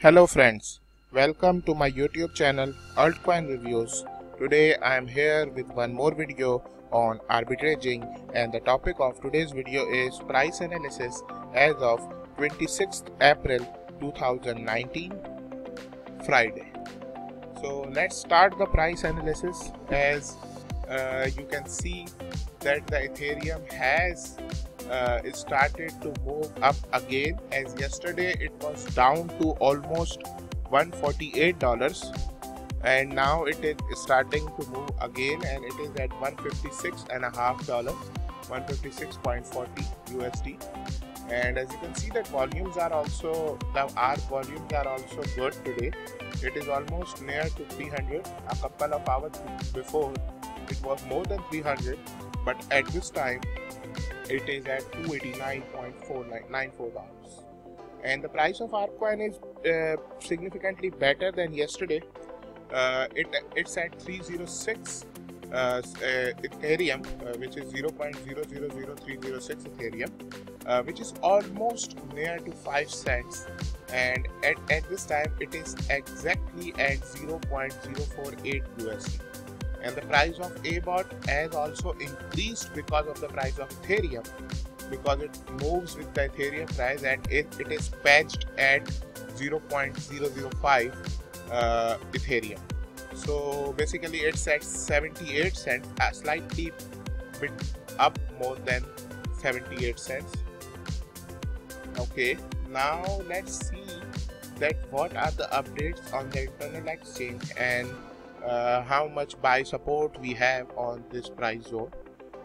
Hello friends, welcome to my YouTube channel Altcoin Reviews. Today I am here with one more video on arbitraging, and the topic of today's video is price analysis as of 26th April 2019 Friday. So let's start the price analysis. As you can see that the Ethereum has it started to move up again, as yesterday it was down to almost $148 and now it is starting to move again and it is at $156.50, 156.40 USD. And as you can see that volumes are also, the Arb volumes are also good today. It is almost near to 300. A couple of hours before it was more than 300, but at this time it is at $289.94. And the price of Arb Coin is significantly better than yesterday. It's at 306 Ethereum, which is 0.000306 Ethereum, which is almost near to 5 cents. And at this time it is exactly at 0.048 USD. And the price of Abot has also increased because of the price of Ethereum, because it moves with the Ethereum price and it is patched at 0.005 Ethereum. So basically it's at 78 cents, slightly bit up more than 78 cents. Okay, now let's see that what are the updates on the internal exchange and how much buy support we have on this price zone.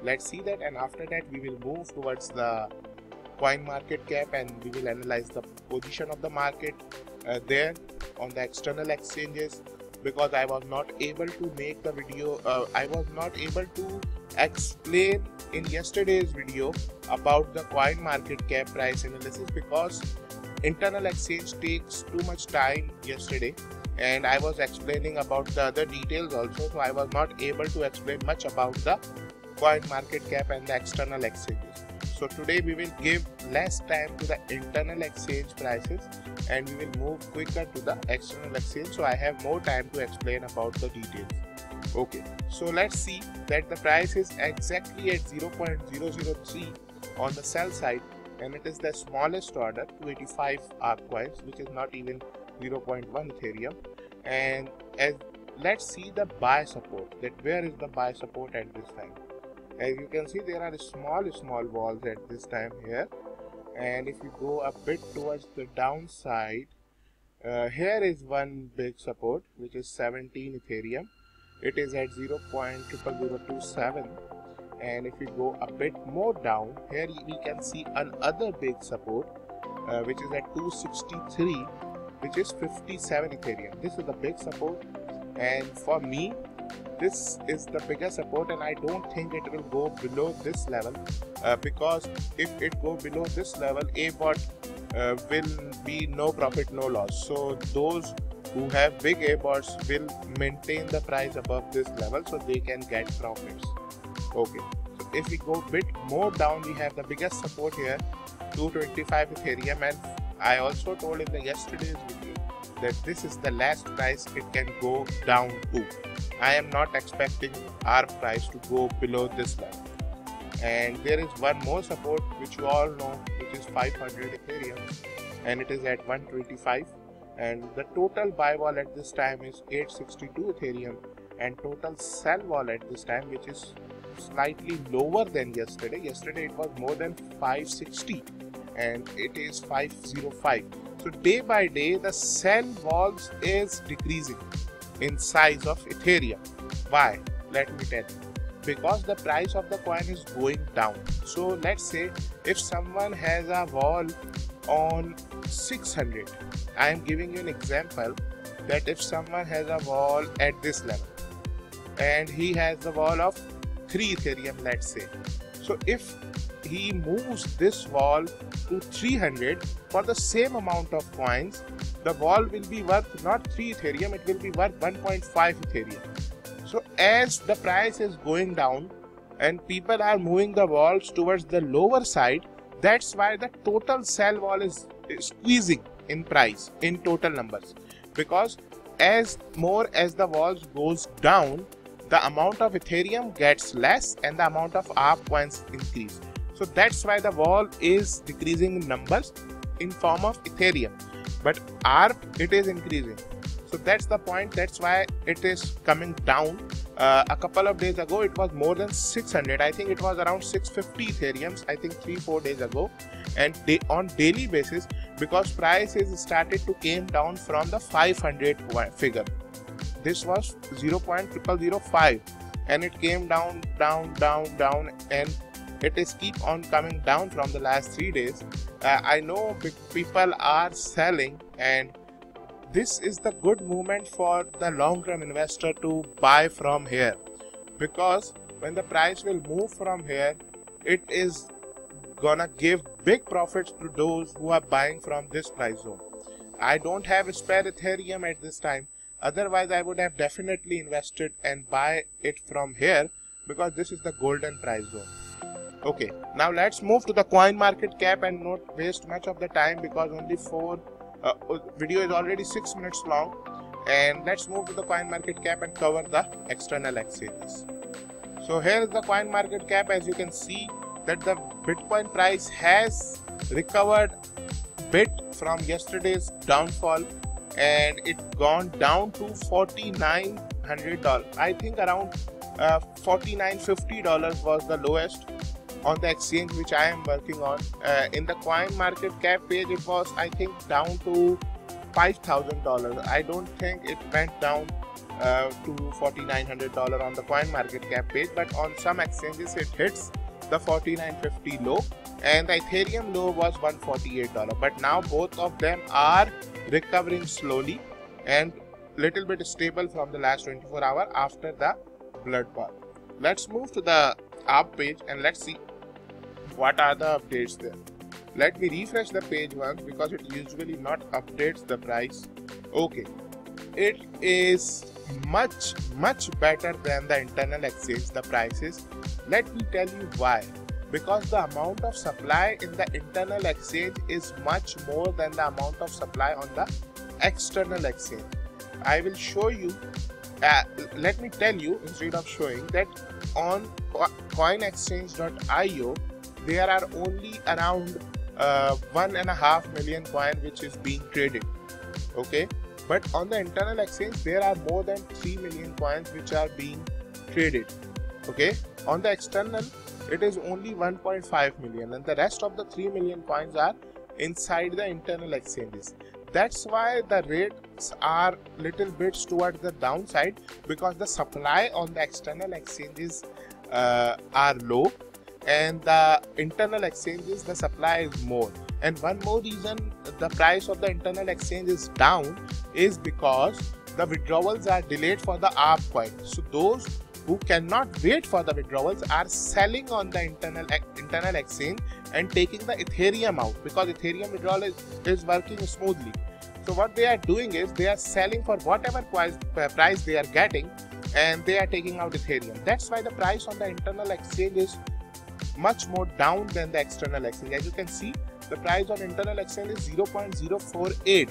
Let's see that, and after that we will move towards the coin market cap and we will analyze the position of the market there on the external exchanges, because I was not able to make the video, I was not able to explain in yesterday's video about the coin market cap price analysis, because internal exchange takes too much time yesterday and I was explaining about the other details also, so I was not able to explain much about the coin market cap and the external exchanges. So today we will give less time to the internal exchange prices and we will move quicker to the external exchange, so I have more time to explain about the details. Okay, so let's see that the price is exactly at 0.003 on the sell side, and it is the smallest order, 285 Arb coins, which is not even 0.1 Ethereum. And as let's see the buy support, that where is the buy support at this time. As you can see, there are small walls at this time here, and if you go a bit towards the downside, here is one big support, which is 17 Ethereum. It is at 0.00027. And if we go a bit more down, here we can see another big support, which is at 263, which is 57 Ethereum. This is the big support, and for me this is the biggest support, and I don't think it will go below this level, because if it go below this level, Abot will be no profit no loss. So those who have big Abots will maintain the price above this level so they can get profits. Okay, so if we go a bit more down, we have the biggest support here, 225 Ethereum, and I also told in the yesterday's video that this is the last price it can go down to. I am not expecting our price to go below this level. And there is one more support which you all know, which is 500 Ethereum, and it is at 125. And the total buy wall at this time is 862 Ethereum, and total sell wall at this time, which is slightly lower than yesterday. Yesterday it was more than 560 and it is 505. So day by day the sell walls is decreasing in size of Ethereum. Why? Let me tell you. Because the price of the coin is going down. So let's say if someone has a wall on 600, I am giving you an example that if someone has a wall at this level and he has the wall of 3 Ethereum, let's say. So if he moves this wall to 300 for the same amount of coins, the wall will be worth not 3 Ethereum, it will be worth 1.5 Ethereum. So as the price is going down and people are moving the walls towards the lower side, that's why the total sell wall is squeezing in price, in total numbers, because as more as the vol goes down, the amount of Ethereum gets less and the amount of Arb coins increase. So that's why the vol is decreasing in numbers in form of Ethereum, but Arb it is increasing. So that's the point. That's why it is coming down. A couple of days ago it was more than 600. I think it was around 650 Ethereums, I think 3-4 days ago, and on daily basis, because price is started to came down from the 500 figure. This was 0.0005 and it came down, and it is keep on coming down from the last 3 days. I know people are selling, and this is the good moment for the long-term investor to buy from here, because when the price will move from here, it is gonna give big profits to those who are buying from this price zone. I don't have a spare Ethereum at this time, otherwise I would have definitely invested and buy it from here, because this is the golden price zone. Okay, now let's move to the coin market cap and not waste much of the time, because only video is already 6 minutes long, and let's move to the coin market cap and cover the external exchanges. So here is the coin market cap. As you can see that the Bitcoin price has recovered bit from yesterday's downfall, and it gone down to $4,900. I think around $4,950 was the lowest on the exchange which I am working on. In the coin market cap page, it was, I think, down to $5,000. I don't think it went down to $4,900 on the coin market cap page, but on some exchanges it hits the $4,950 low, and the Ethereum low was $148. But now both of them are recovering slowly and little bit stable from the last 24 hours after the bloodbath. Let's move to the Arb page and let's see what are the updates there. Let me refresh the page once, because it usually not updates the price. Okay, it is much better than the internal exchange, the prices. Let me tell you why. Because the amount of supply in the internal exchange is much more than the amount of supply on the external exchange. I will show you. Let me tell you, instead of showing, that on coinexchange.io there are only around 1.5 million coin which is being traded. Okay, but on the internal exchange there are more than 3 million coins which are being traded. Okay, on the external it is only 1.5 million, and the rest of the 3 million coins are inside the internal exchanges. That's why the rates are little bit towards the downside, because the supply on the external exchanges are low, and the internal exchanges the supply is more. And one more reason the price of the internal exchange is down is because the withdrawals are delayed for the Arb coin. So those who cannot wait for the withdrawals are selling on the internal exchange and taking the Ethereum out, because Ethereum withdrawal is working smoothly. So what they are doing is they are selling for whatever price they are getting, and they are taking out Ethereum. That's why the price on the internal exchange is much more down than the external exchange. As you can see, the price on internal exchange is 0.048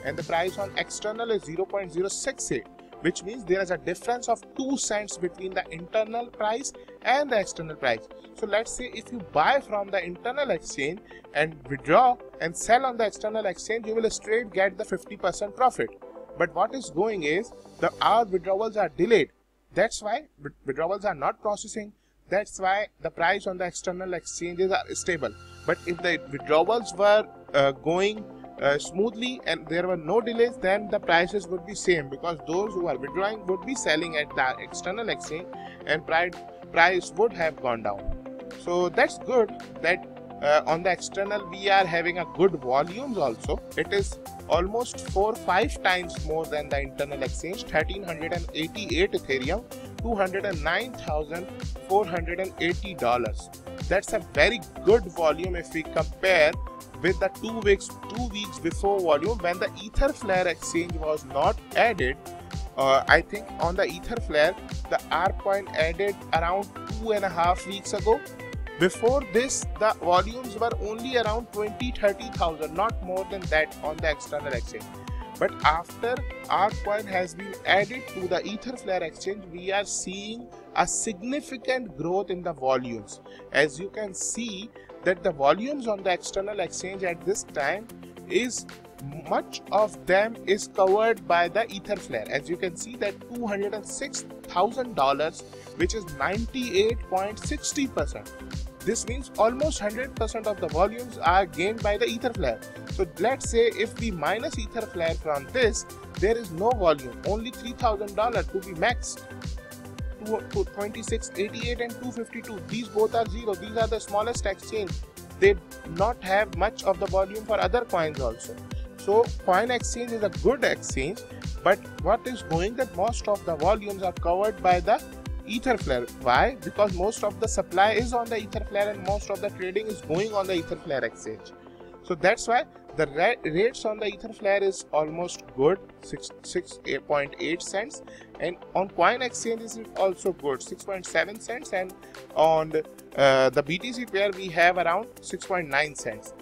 and the price on external is 0.068, which means there is a difference of 2 cents between the internal price and the external price. So let's say if you buy from the internal exchange and withdraw and sell on the external exchange, you will straight get the 50% profit. But what is going is our withdrawals are delayed. That's why withdrawals are not processing. That's why the price on the external exchanges are stable. But if the withdrawals were going smoothly and there were no delays, then the prices would be same, because those who are withdrawing would be selling at the external exchange and price would have gone down. So that's good that on the external we are having a good volumes also. It is almost 4-5 times more than the internal exchange. 1388 Ethereum, $209,480. That's a very good volume if we compare with the 2 weeks before volume, when the Etherflare exchange was not added. I think on the Etherflare the Arb coin added around 2.5 weeks ago, Before this, the volumes were only around 20-30,000, not more than that on the external exchange. But after Arb Coin has been added to the Etherflare exchange, we are seeing a significant growth in the volumes. As you can see that the volumes on the external exchange at this time is much of them is covered by the Etherflare. As you can see that $206,000, which is 98.60%. This means almost 100% of the volumes are gained by the Etherflare. So let's say if we minus Etherflare from this, there is no volume, only $3,000 to be maxed. 2688 and 252, these both are zero. These are the smallest exchange. They not have much of the volume for other coins also. So coin exchange is a good exchange, but what is going that most of the volumes are covered by the Etherflare. Why? Because most of the supply is on the Etherflare and most of the trading is going on the Etherflare exchange. So that's why the rates on the Etherflare is almost good, 6.8 cents, and on coin exchange is also good, 6.7 cents, and on the BTC pair we have around 6.9 cents.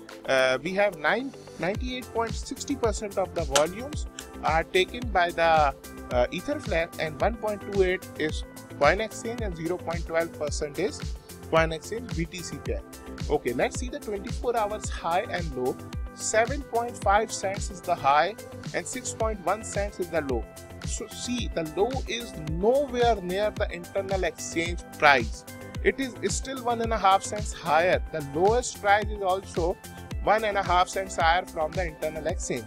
We have 98.60% of the volumes are taken by the Etherflare, and 1.28 is coin exchange and 0.12% is coin exchange BTC pair. Okay, let's see the 24 hours high and low. 7.5 cents is the high and 6.1 cents is the low. So see, the low is nowhere near the internal exchange price. It is still 1.5 cents higher. The lowest price is also 1.5 cents higher from the internal exchange.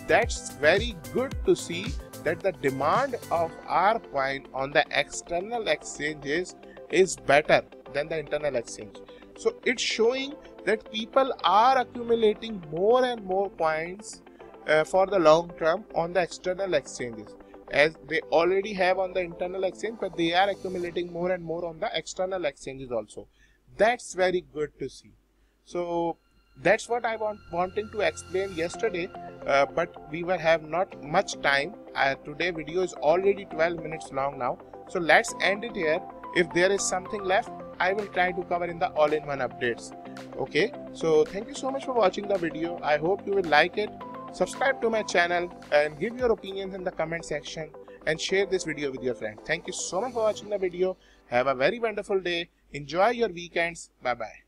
That's very good to see that the demand of Arb Coin on the external exchanges is better than the internal exchange. So it's showing that people are accumulating more and more coins for the long term on the external exchanges, as they already have on the internal exchange, but they are accumulating more and more on the external exchanges also. That's very good to see. So that's what I wanting to explain yesterday, but we will have not much time. Today video is already 12 minutes long now. So let's end it here. If there is something left, I will try to cover in the all-in-one updates. Okay, so thank you so much for watching the video. I hope you will like it. Subscribe to my channel and give your opinions in the comment section and share this video with your friends. Thank you so much for watching the video. Have a very wonderful day. Enjoy your weekends. Bye bye.